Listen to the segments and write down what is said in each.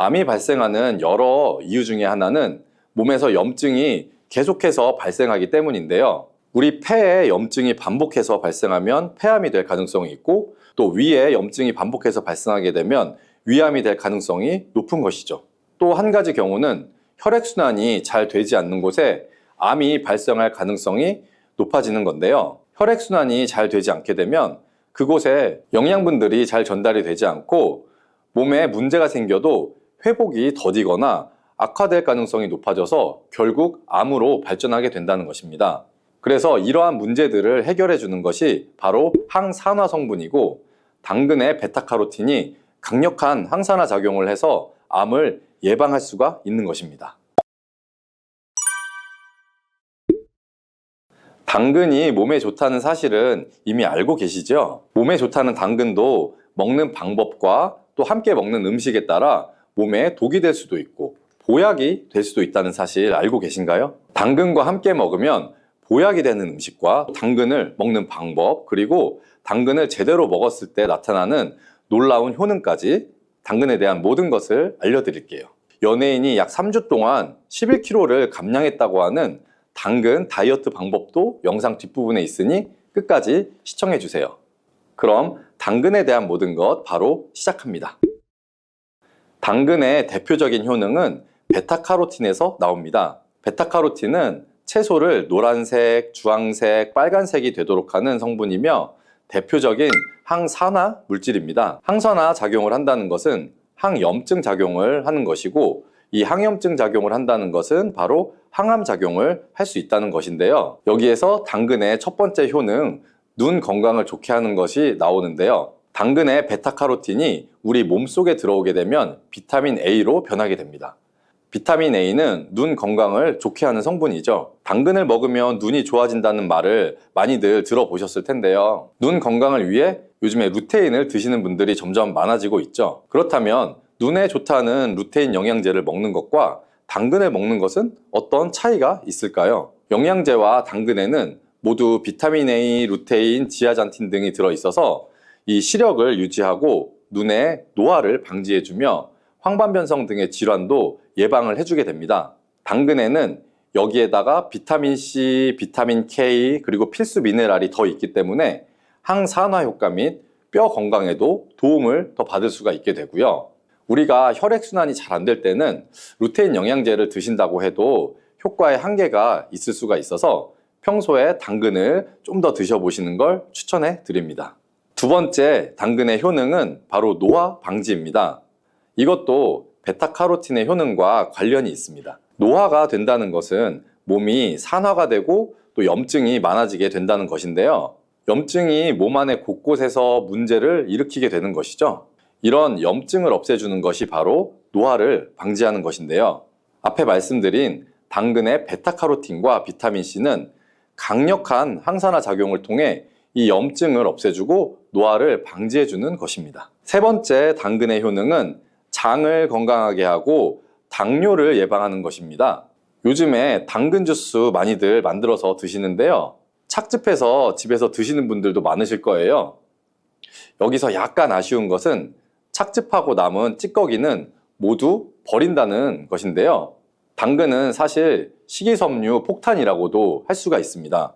암이 발생하는 여러 이유 중에 하나는 몸에서 염증이 계속해서 발생하기 때문인데요. 우리 폐에 염증이 반복해서 발생하면 폐암이 될 가능성이 있고, 또 위에 염증이 반복해서 발생하게 되면 위암이 될 가능성이 높은 것이죠. 또 한 가지 경우는 혈액순환이 잘 되지 않는 곳에 암이 발생할 가능성이 높아지는 건데요. 혈액순환이 잘 되지 않게 되면 그곳에 영양분들이 잘 전달이 되지 않고 몸에 문제가 생겨도 회복이 더디거나 악화될 가능성이 높아져서 결국 암으로 발전하게 된다는 것입니다. 그래서 이러한 문제들을 해결해 주는 것이 바로 항산화 성분이고, 당근의 베타카로틴이 강력한 항산화 작용을 해서 암을 예방할 수가 있는 것입니다. 당근이 몸에 좋다는 사실은 이미 알고 계시죠? 몸에 좋다는 당근도 먹는 방법과 또 함께 먹는 음식에 따라 몸에 독이 될 수도 있고 보약이 될 수도 있다는 사실 알고 계신가요? 당근과 함께 먹으면 보약이 되는 음식과 당근을 먹는 방법, 그리고 당근을 제대로 먹었을 때 나타나는 놀라운 효능까지 당근에 대한 모든 것을 알려드릴게요. 연예인이 약 3주 동안 11kg를 감량했다고 하는 당근 다이어트 방법도 영상 뒷부분에 있으니 끝까지 시청해주세요. 그럼 당근에 대한 모든 것 바로 시작합니다. 당근의 대표적인 효능은 베타카로틴에서 나옵니다. 베타카로틴은 채소를 노란색, 주황색, 빨간색이 되도록 하는 성분이며 대표적인 항산화 물질입니다. 항산화 작용을 한다는 것은 항염증 작용을 하는 것이고, 이 항염증 작용을 한다는 것은 바로 항암 작용을 할 수 있다는 것인데요. 여기에서 당근의 첫 번째 효능, 눈 건강을 좋게 하는 것이 나오는데요. 당근의 베타카로틴이 우리 몸속에 들어오게 되면 비타민 A로 변하게 됩니다. 비타민 A는 눈 건강을 좋게 하는 성분이죠. 당근을 먹으면 눈이 좋아진다는 말을 많이들 들어보셨을 텐데요. 눈 건강을 위해 요즘에 루테인을 드시는 분들이 점점 많아지고 있죠. 그렇다면 눈에 좋다는 루테인 영양제를 먹는 것과 당근을 먹는 것은 어떤 차이가 있을까요? 영양제와 당근에는 모두 비타민 A, 루테인, 지아잔틴 등이 들어있어서 이 시력을 유지하고 눈의 노화를 방지해주며 황반변성 등의 질환도 예방을 해주게 됩니다. 당근에는 여기에다가 비타민 C, 비타민 K, 그리고 필수 미네랄이 더 있기 때문에 항산화 효과 및 뼈 건강에도 도움을 더 받을 수가 있게 되고요. 우리가 혈액순환이 잘 안 될 때는 루테인 영양제를 드신다고 해도 효과에 한계가 있을 수가 있어서 평소에 당근을 좀 더 드셔보시는 걸 추천해 드립니다. 두 번째 당근의 효능은 바로 노화 방지입니다. 이것도 베타카로틴의 효능과 관련이 있습니다. 노화가 된다는 것은 몸이 산화가 되고 또 염증이 많아지게 된다는 것인데요. 염증이 몸 안의 곳곳에서 문제를 일으키게 되는 것이죠. 이런 염증을 없애주는 것이 바로 노화를 방지하는 것인데요. 앞에 말씀드린 당근의 베타카로틴과 비타민C는 강력한 항산화 작용을 통해 이 염증을 없애주고 노화를 방지해주는 것입니다. 세 번째 당근의 효능은 장을 건강하게 하고 당뇨를 예방하는 것입니다. 요즘에 당근 주스 많이들 만들어서 드시는데요. 착즙해서 집에서 드시는 분들도 많으실 거예요. 여기서 약간 아쉬운 것은 착즙하고 남은 찌꺼기는 모두 버린다는 것인데요. 당근은 사실 식이섬유 폭탄이라고도 할 수가 있습니다.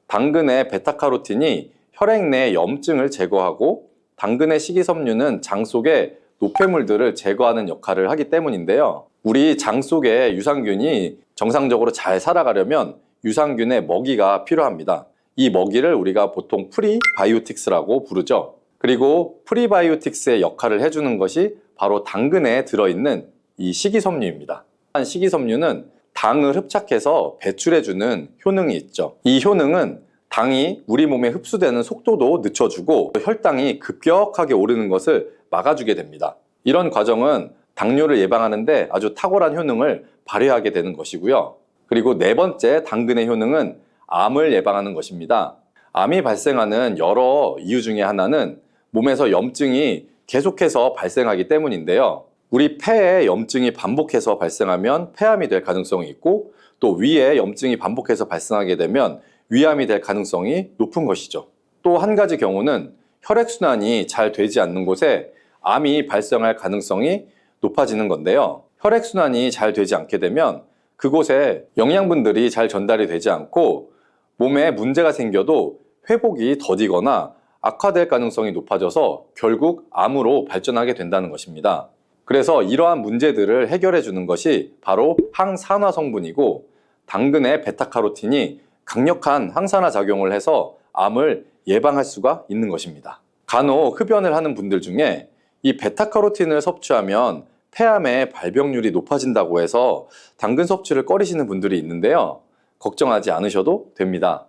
당근의 베타카로틴이 혈액 내 염증을 제거하고 당근의 식이섬유는 장 속의 노폐물들을 제거하는 역할을 하기 때문인데요. 우리 장 속에 유산균이 정상적으로 잘 살아가려면 유산균의 먹이가 필요합니다. 이 먹이를 우리가 보통 프리바이오틱스라고 부르죠. 그리고 프리바이오틱스의 역할을 해주는 것이 바로 당근에 들어있는 이 식이섬유입니다. 식이섬유는 당을 흡착해서 배출해주는 효능이 있죠. 이 효능은 당이 우리 몸에 흡수되는 속도도 늦춰주고 혈당이 급격하게 오르는 것을 막아주게 됩니다. 이런 과정은 당뇨를 예방하는데 아주 탁월한 효능을 발휘하게 되는 것이고요. 그리고 네 번째 당근의 효능은 암을 예방하는 것입니다. 암이 발생하는 여러 이유 중에 하나는 몸에서 염증이 계속해서 발생하기 때문인데요. 우리 폐에 염증이 반복해서 발생하면 폐암이 될 가능성이 있고, 또 위에 염증이 반복해서 발생하게 되면 위암이 될 가능성이 높은 것이죠. 또 한 가지 경우는 혈액순환이 잘 되지 않는 곳에 암이 발생할 가능성이 높아지는 건데요. 혈액순환이 잘 되지 않게 되면 그곳에 영양분들이 잘 전달이 되지 않고 몸에 문제가 생겨도 회복이 더디거나 악화될 가능성이 높아져서 결국 암으로 발전하게 된다는 것입니다. 그래서 이러한 문제들을 해결해 주는 것이 바로 항산화 성분이고, 당근의 베타카로틴이 강력한 항산화 작용을 해서 암을 예방할 수가 있는 것입니다. 간혹 흡연을 하는 분들 중에 이 베타카로틴을 섭취하면 폐암의 발병률이 높아진다고 해서 당근 섭취를 꺼리시는 분들이 있는데요. 걱정하지 않으셔도 됩니다.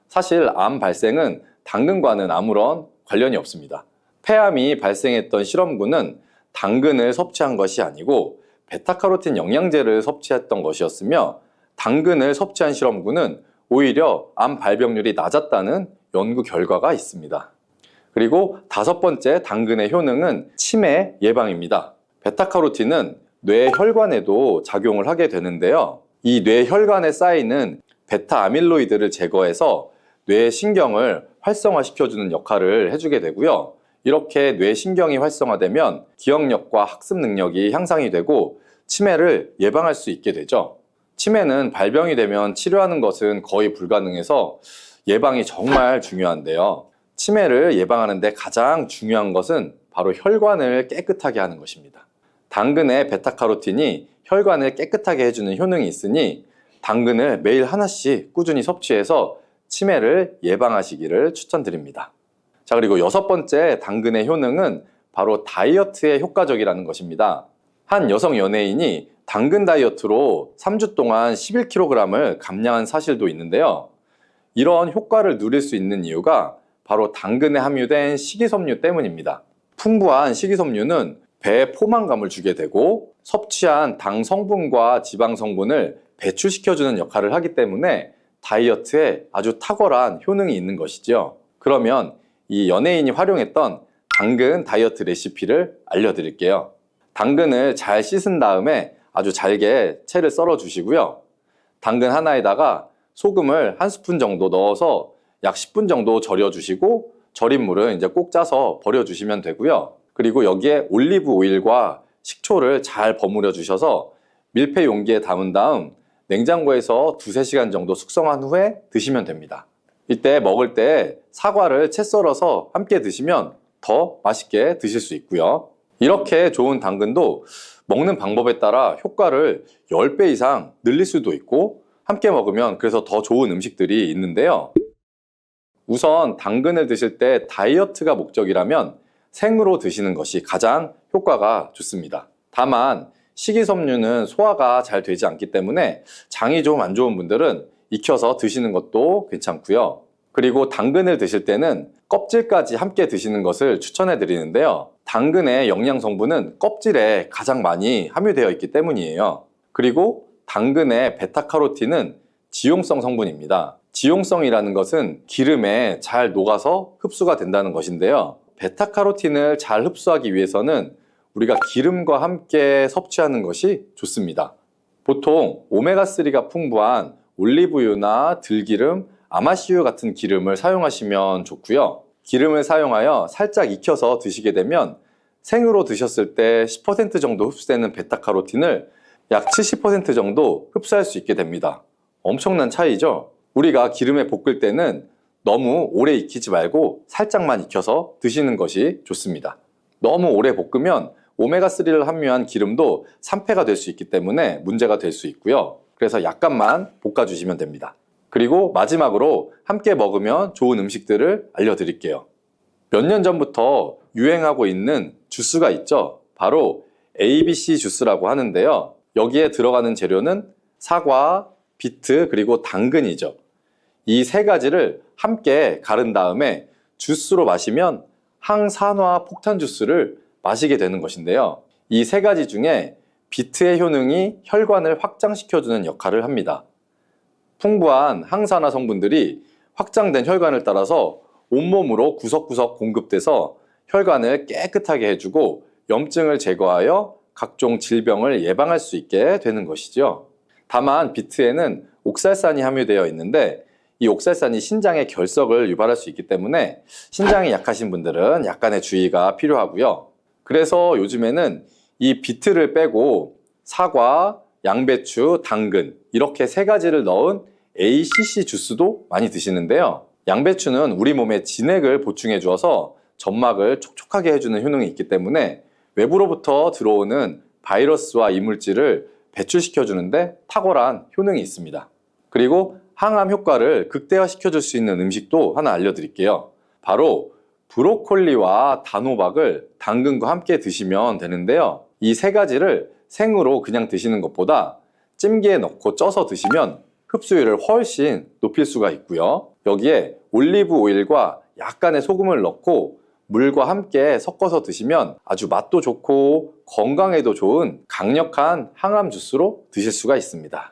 사실 암 발생은 당근과는 아무런 관련이 없습니다. 폐암이 발생했던 실험군은 당근을 섭취한 것이 아니고 베타카로틴 영양제를 섭취했던 것이었으며, 당근을 섭취한 실험군은 오히려 암 발병률이 낮았다는 연구 결과가 있습니다. 그리고 5번째 당근의 효능은 치매 예방입니다. 베타카로틴은 뇌혈관에도 작용을 하게 되는데요. 이 뇌혈관에 쌓이는 베타아밀로이드를 제거해서 뇌신경을 활성화시켜주는 역할을 해주게 되고요. 이렇게 뇌신경이 활성화되면 기억력과 학습 능력이 향상이 되고 치매를 예방할 수 있게 되죠. 치매는 발병이 되면 치료하는 것은 거의 불가능해서 예방이 정말 중요한데요. 치매를 예방하는 데 가장 중요한 것은 바로 혈관을 깨끗하게 하는 것입니다. 당근의 베타카로틴이 혈관을 깨끗하게 해주는 효능이 있으니 당근을 매일 하나씩 꾸준히 섭취해서 치매를 예방하시기를 추천드립니다. 자, 그리고 6번째 당근의 효능은 바로 다이어트에 효과적이라는 것입니다. 한 여성 연예인이 당근 다이어트로 3주 동안 11kg을 감량한 사실도 있는데요. 이런 효과를 누릴 수 있는 이유가 바로 당근에 함유된 식이섬유 때문입니다. 풍부한 식이섬유는 배에 포만감을 주게 되고 섭취한 당 성분과 지방 성분을 배출시켜주는 역할을 하기 때문에 다이어트에 아주 탁월한 효능이 있는 것이죠. 그러면 이 연예인이 활용했던 당근 다이어트 레시피를 알려드릴게요. 당근을 잘 씻은 다음에 아주 잘게 채를 썰어 주시고요. 당근 하나에다가 소금을 1스푼 정도 넣어서 약 10분 정도 절여 주시고, 절인 물은 이제 꼭 짜서 버려 주시면 되고요. 그리고 여기에 올리브 오일과 식초를 잘 버무려 주셔서 밀폐 용기에 담은 다음 냉장고에서 2~3시간 정도 숙성한 후에 드시면 됩니다. 이때 먹을 때 사과를 채 썰어서 함께 드시면 더 맛있게 드실 수 있고요. 이렇게 좋은 당근도 먹는 방법에 따라 효과를 10배 이상 늘릴 수도 있고, 함께 먹으면 그래서 더 좋은 음식들이 있는데요. 우선 당근을 드실 때 다이어트가 목적이라면 생으로 드시는 것이 가장 효과가 좋습니다. 다만 식이섬유는 소화가 잘 되지 않기 때문에 장이 좀 안 좋은 분들은 익혀서 드시는 것도 괜찮고요. 그리고 당근을 드실 때는 껍질까지 함께 드시는 것을 추천해 드리는데요. 당근의 영양 성분은 껍질에 가장 많이 함유되어 있기 때문이에요. 그리고 당근의 베타카로틴은 지용성 성분입니다. 지용성이라는 것은 기름에 잘 녹아서 흡수가 된다는 것인데요. 베타카로틴을 잘 흡수하기 위해서는 우리가 기름과 함께 섭취하는 것이 좋습니다. 보통 오메가3가 풍부한 올리브유나 들기름, 아마씨유 같은 기름을 사용하시면 좋고요. 기름을 사용하여 살짝 익혀서 드시게 되면 생으로 드셨을 때 10% 정도 흡수되는 베타카로틴을 약 70% 정도 흡수할 수 있게 됩니다. 엄청난 차이죠? 우리가 기름에 볶을 때는 너무 오래 익히지 말고 살짝만 익혀서 드시는 것이 좋습니다. 너무 오래 볶으면 오메가3를 함유한 기름도 산패가 될 수 있기 때문에 문제가 될 수 있고요. 그래서 약간만 볶아주시면 됩니다. 그리고 마지막으로 함께 먹으면 좋은 음식들을 알려드릴게요. 몇 년 전부터 유행하고 있는 주스가 있죠. 바로 ABC 주스라고 하는데요. 여기에 들어가는 재료는 사과, 비트, 그리고 당근이죠. 이 3가지를 함께 갈은 다음에 주스로 마시면 항산화 폭탄 주스를 마시게 되는 것인데요. 이 3가지 중에 비트의 효능이 혈관을 확장시켜주는 역할을 합니다. 풍부한 항산화 성분들이 확장된 혈관을 따라서 온몸으로 구석구석 공급돼서 혈관을 깨끗하게 해주고 염증을 제거하여 각종 질병을 예방할 수 있게 되는 것이죠. 다만 비트에는 옥살산이 함유되어 있는데 이 옥살산이 신장의 결석을 유발할 수 있기 때문에 신장이 약하신 분들은 약간의 주의가 필요하고요. 그래서 요즘에는 이 비트를 빼고 사과, 양배추, 당근 이렇게 세 가지를 넣은 ACC 주스도 많이 드시는데요. 양배추는 우리 몸에 진액을 보충해 주어서 점막을 촉촉하게 해주는 효능이 있기 때문에 외부로부터 들어오는 바이러스와 이물질을 배출시켜 주는데 탁월한 효능이 있습니다. 그리고 항암 효과를 극대화시켜 줄 수 있는 음식도 하나 알려드릴게요. 바로 브로콜리와 단호박을 당근과 함께 드시면 되는데요. 이 세 가지를 생으로 그냥 드시는 것보다 찜기에 넣고 쪄서 드시면 흡수율을 훨씬 높일 수가 있고요. 여기에 올리브 오일과 약간의 소금을 넣고 물과 함께 섞어서 드시면 아주 맛도 좋고 건강에도 좋은 강력한 항암 주스로 드실 수가 있습니다.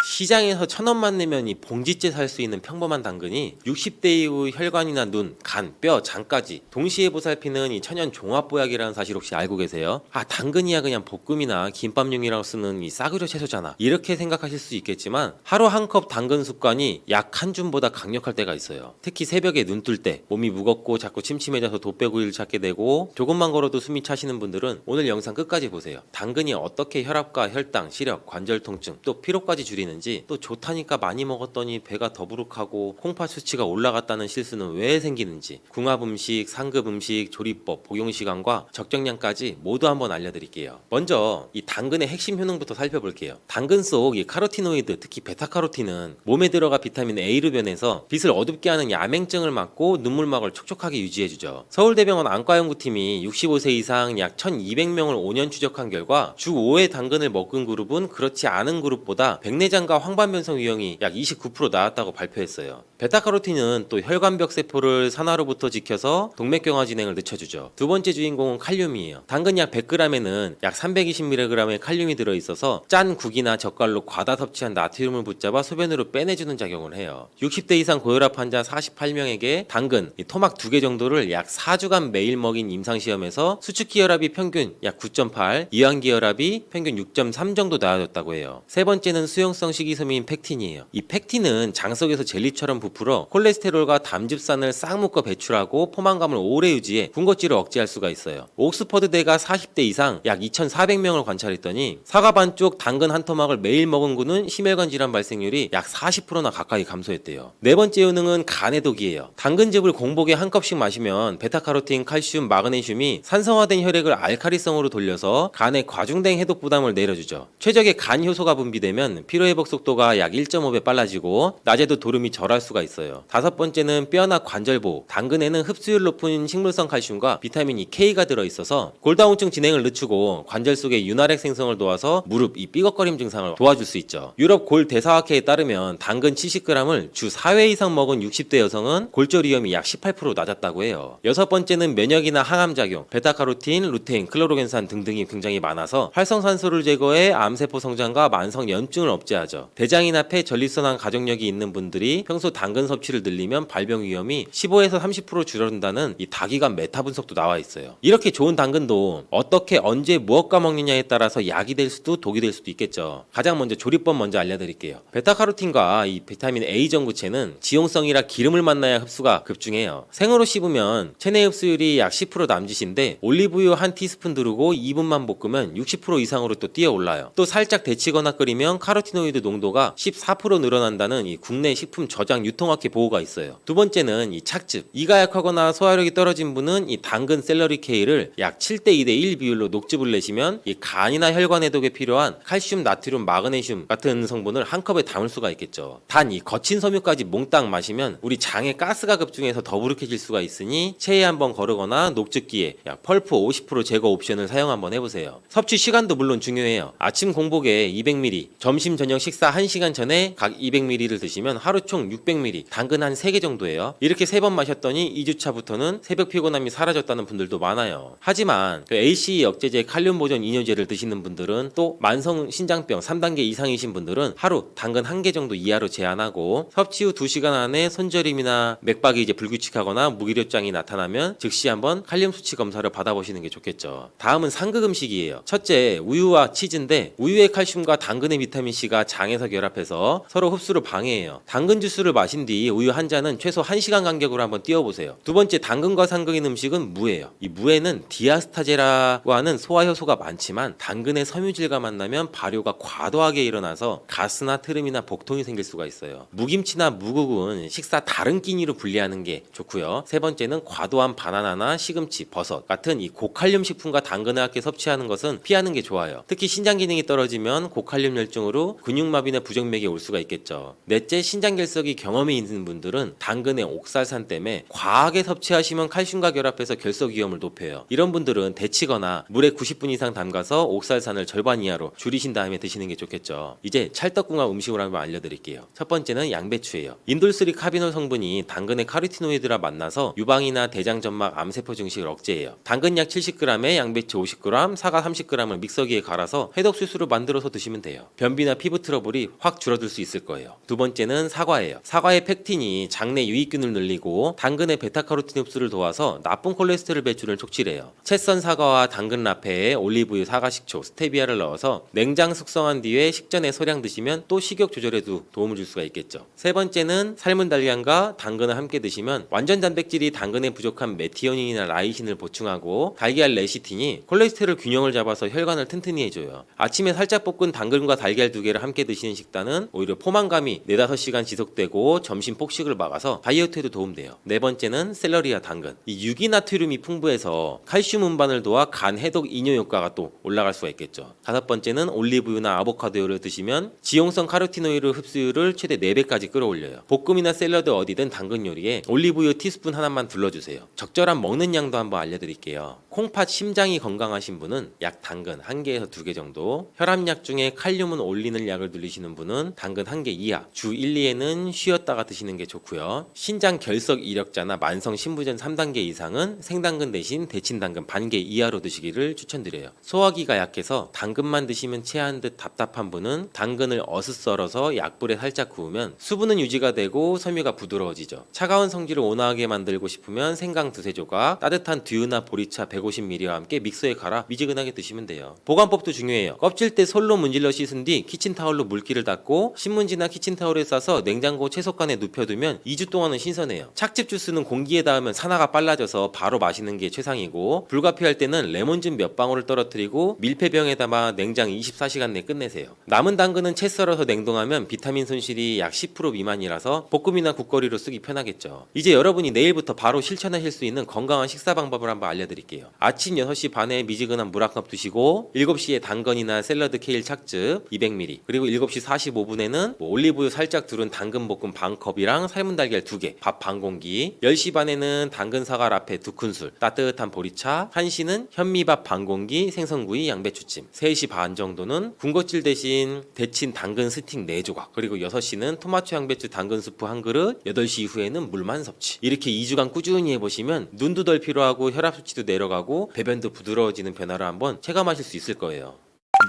시장에서 1,000원만 내면 이 봉지째 살 수 있는 평범한 당근이 60대 이후 혈관이나 눈, 간, 뼈, 장까지 동시에 보살피는 이 천연 종합보약이라는 사실 혹시 알고 계세요? 아, 당근이야 그냥 볶음이나 김밥용이라고 쓰는 이 싸구려 채소잖아, 이렇게 생각하실 수 있겠지만 하루 한 컵 당근 습관이 약 한 줌보다 강력할 때가 있어요. 특히 새벽에 눈 뜰 때 몸이 무겁고 자꾸 침침해져서 돛배구이를 찾게 되고 조금만 걸어도 숨이 차시는 분들은 오늘 영상 끝까지 보세요. 당근이 어떻게 혈압과 혈당, 시력, 관절 통증, 또 피로까지 줄이는지, 또 좋다니까 많이 먹었더니 배가 더부룩하고 콩팥 수치가 올라갔다는 실수는 왜 생기는지, 궁합 음식, 상급 음식, 조리법, 복용 시간과 적정량까지 모두 한번 알려드릴게요. 먼저 이 당근의 핵심 효능부터 살펴볼게요. 당근 속 이 카로티노이드, 특히 베타카로틴은 몸에 들어가 비타민 A로 변해서 빛을 어둡게 하는 야맹증을 막고 눈물막을 촉촉하게 유지해주죠. 서울대병원 안과연구팀이 65세 이상 약 1200명을 5년 추적한 결과 주 5회 당근을 먹은 그룹은 그렇지 않은 그룹보다 백내장과 황반변성 유형이 약 29% 나았다고 발표했어요. 베타카로틴은 또 혈관벽 세포를 산화로부터 지켜서 동맥경화 진행을 늦춰주죠. 두 번째 주인공은 칼륨이에요. 당근 약 100g에는 약 320mg의 칼륨이 들어있어서 짠 국이나 젓갈로 과다 섭취한 나트륨을 붙잡아 소변으로 빼내주는 작용을 해요. 60대 이상 고혈압 환자 48명에게 당근, 토막 2개 정도를 약 4주간 매일 먹인 임상시험에서 수축기 혈압이 평균 약 9.8, 이완기 혈압이 평균 6.3 정도 나아졌다고 해요. 세 번째는 수용성 식이섬유인 펙틴이에요. 이 펙틴은 장 속에서 젤리처럼 부풀어 콜레스테롤과 담즙산을 싹 묶어 배출하고 포만감을 오래 유지해 군것질을 억제할 수가 있어요. 옥스퍼드대가 40대 이상 약 2,400명을 관찰했더니 사과 반쪽, 당근 한 토막을 매일 먹은 군은 심혈관 질환 발생률이 약 40%나 가까이 감소했대요. 네 번째 효능은 간의 독이에요. 당근즙을 공복에 한 컵씩 마시면 베타카로틴, 칼슘, 마그네슘이 산성화된 혈액을 알카리성으로 돌려서 간의 과중된 해독 부담을 내려주죠. 최적의 간 효소가 분비되면 피로회복 속도가 약 1.5배 빨라지고 낮에도 도름이 절할 수가 있어요. 다섯 번째는 뼈나 관절 보호. 당근에는 흡수율 높은 식물성 칼슘과 비타민 K가 들어있어서 골다공증 진행을 늦추고 관절 속의 윤활액 생성을 도와서 무릎, 이 삐걱거림 증상을 도와줄 수 있죠. 유럽 골 대사학회에 따르면 당근 70g을 주 4회 이상 먹은 60대 여성은 골절 위험이 약 18% 낮았다고 해요. 여섯 번째는 면역이나 항암 작용. 베타카로틴, 루테인, 클로로겐산 등등이 굉장히 많아서 활성산소를 제거해 암세포 성장과 만성 염증을 억제하죠. 대장이나 폐, 전립선암 가족력이 있는 분들이 평소 당근 섭취를 늘리면 발병 위험이 15에서 30% 줄어든다는 이 다기관 메타 분석도 나와 있어요. 이렇게 좋은 당근도 어떻게 언제 무엇과 먹느냐에 따라서 약이 될 수도 독이 될 수도 있겠죠. 가장 먼저 조리법 먼저 알려드릴게요. 베타카로틴과 이 비타민 A 전구체는 지용성이라 기름을 만나야 흡수가 급중해요. 생으로 씹으면 체내 흡수율이 약 10% 남짓인데 올리브유 한 티스푼 두르고 2분만 볶으면 60% 이상으로 또 뛰어 올라요. 또 살짝 데치거나 끓이면 카로티노이드 농도가 14% 늘어난다는 이 국내 식품 저장 유통학회 보고가 있어요. 두 번째는 이 착즙. 이가 약하거나 소화력이 떨어진 분은 이 당근 샐러리 K를 약 7대 2대 1 비율로 녹즙을 내시면 이 간이나 혈관 해독에 필요한 칼슘, 나트륨, 마그네슘 같은 성분을 한 컵에 담을 수가 있겠죠. 단 이 거친 섬유까지 몽땅 마시면 우리 장에 가스가 급증해서 더부룩해질 수가 있으니 체에 한번 거르거나 녹즙기에 약 펄프 50% 제거 옵션을 사용 한번 해보세요. 섭취 시간도 물론 중요해요. 아침 공복에 200ml, 점심 저녁 식사 1시간 전에 각 200ml를 드시면 하루 총 600ml, 당근 한 3개 정도예요. 이렇게 3번 마셨더니 2주차부터는 새벽 피곤함이 사라졌다는 분들도 많아요. 하지만 ACE 억제제 칼륨 보존 이뇨제를 드시는 분들은, 또 만성 신장병 3단계 이상이신 분들은 하루 당근 1개 정도 이하로 제한하고, 섭취 후 2시간 안에 손저림이나 맥박이 이제 불규칙하거나 무기력장이 나타나면 즉시 한번 칼륨 수치 검사를 받아보시는 게 좋겠죠. 다음은 상극 음식이에요. 첫째, 우유와 치즈인데 우유의 칼슘과 당근의 비타민 C가 장에서 결합해서 서로 흡수를 방해해요. 당근 주스를 마신 뒤 우유 한 잔은 최소 1시간 간격으로 한번 띄워보세요. 두 번째, 당근과 상극인 음식은 무예요. 이 무에는 디아스타제라고 하는 소화 효소가 많지만 당근의 섬유질과 만나면 발효가 과도하게 일어나서 가스나 트름이나 복통이 생길 수가 있어요. 무김치나 무국은 식사 다른 끼니로 분리하는 게 좋고요. 세 번째는 과도한 바나나나 시금치, 버섯 같은 이 고칼륨 식품과 당근을 함께 섭취하는 것은 피하는 게 좋아요. 특히 신장 기능이 떨어지면 고칼륨 혈증으로 근육마비나 부정맥이 올 수가 있겠죠. 넷째, 신장 결석이 경험이 있는 분들은 당근의 옥살산 때문에 과하게 섭취하시면 칼슘과 결합해서 결석 위험을 높여요. 이런 분들은 데치거나 물에 90분 이상 담가서 옥살산을 절반 이하로 줄이신 다음에 드시는 게 좋겠죠. 이제 찰떡궁합 음식으로 한번 알려드릴게요. 첫 번째는 양배추예요. 인돌3 카비놀 성분이 당근의 카로티노이드와 만나서 유방이나 대장점막 암세포 증식을 억제해요. 당근 약 70g에 양배추 50g, 사과 30g을 믹서기에 갈아서 해독수스로 만들어서 드시면 돼요. 변비나 피부 트러블이 확 줄어들 수 있을 거예요. 두 번째는 사과예요. 사과의 펙틴이 장내 유익균을 늘리고 당근의 베타카로틴 흡수를 도와서 나쁜 콜레스테롤 배출을 촉진해요. 채 썬 사과와 당근 라페에 올리브유, 사과식초, 스테비아를 넣어서 냉장 숙성한 뒤에 식전에 소량 드시면 또 식욕 조절에도 도움을 줄 수가 있겠죠. 세 번째는 삶은 달걀과 당근을 함께 드시면 완전 단백질이 당근에 부족한 메티오닌이나 라이신을 보충하고 달걀 레시틴이 콜레스테롤 균형을 잡아서 혈관을 튼튼히 해줘요. 아침에 살짝 볶은 당근과 달걀 두 개를 함께 드시는 식단은 오히려 포만감이 4-5시간 지속되고 점심 폭식을 막아서 다이어트에도 도움돼요. 네 번째는 샐러리와 당근. 이 유기나트륨이 풍부해서 칼슘 운반을 도와 간 해독 이뇨 효과가 또 올라갈 수가 있겠죠. 다섯 번째는 올리브유나 아보카도를 드시면 지용성 카로티노이드 흡수율을 최대 4배까지 끌어올려요. 볶음이나 샐러드 어디든 당근 요리에 올리브유 티스푼 하나만 둘러주세요. 적절한 먹는 양도 한번 알려드릴게요. 콩팥 심장이 건강하신 분은 약 당근 1개에서 2개 정도, 혈압약 중에 칼륨은 올리는 약을 늘리시는 분은 당근 1개 이하, 주 1, 2회는 쉬었다가 드시는 게 좋고요. 신장 결석 이력자나 만성 신부전 3단계 이상은 생당근 대신 데친 당근 반 개 이하로 드시기를 추천드려요. 소화기가 약해서 당근만 드시면 체한 듯 답답한 분은 당근을 어슷 썰어서 약불에 살짝 구우면 수분은 유지가 되고 섬유가 부드러워지죠. 차가운 성질을 온화하게 만들고 싶으면 생강 2-3조각, 따뜻한 두유나 보리차 150ml와 함께 믹서에 갈아 미지근하게 드시면 돼요. 보관법도 중요해요. 껍질때 솔로 문질러 씻은 뒤 키친타올로 물기를 닦고 신문지나 키친타올에 싸서 냉장고 채소칸에 눕혀두면 2주 동안은 신선해요. 착즙 주스는 공기에 닿으면 산화가 빨라져서 바로 마시는 게 최상이고, 불가피할 때는 레몬즙 몇 방울을 떨어뜨리고 밀폐병에 담아 냉장 24시간 내 끝내세요. 남은 당근은 채 썰어서 냉동하면 비타민 손실이 약 10% 미만이라서 볶음이나 국거리로 쓰기 편하겠죠. 이제 여러분이 내일부터 바로 실천하실 수 있는 건강한 식사 방법을 한번 알려드릴게요. 아침 6시 반에 미지근한 물 한 컵 드시고 7시에 당근이나 샐러드 케일 착즙 200ml, 그리고 7시 45분에는 올리브유 살짝 두른 당근볶음 반컵이랑 삶은 달걀 2개, 밥 반 공기, 10시 반에는 당근 사과 라페 2큰술, 따뜻한 보리차, 1시는 현미밥 반 공기, 생선구이, 양배추찜, 3시 반 정도는 군것질 대신 데친 당근 스틱 4조각, 그리고 6시는 토마토 양배추 당근 수프 1그릇, 8시 이후에는 물만 섭취. 이렇게 2주간 꾸준히 해보시면 눈도 덜 피로하고 혈압 수치도 내려가고 배변도 부드러워지는 변화를 한번 체감하실 수 있을 거예요.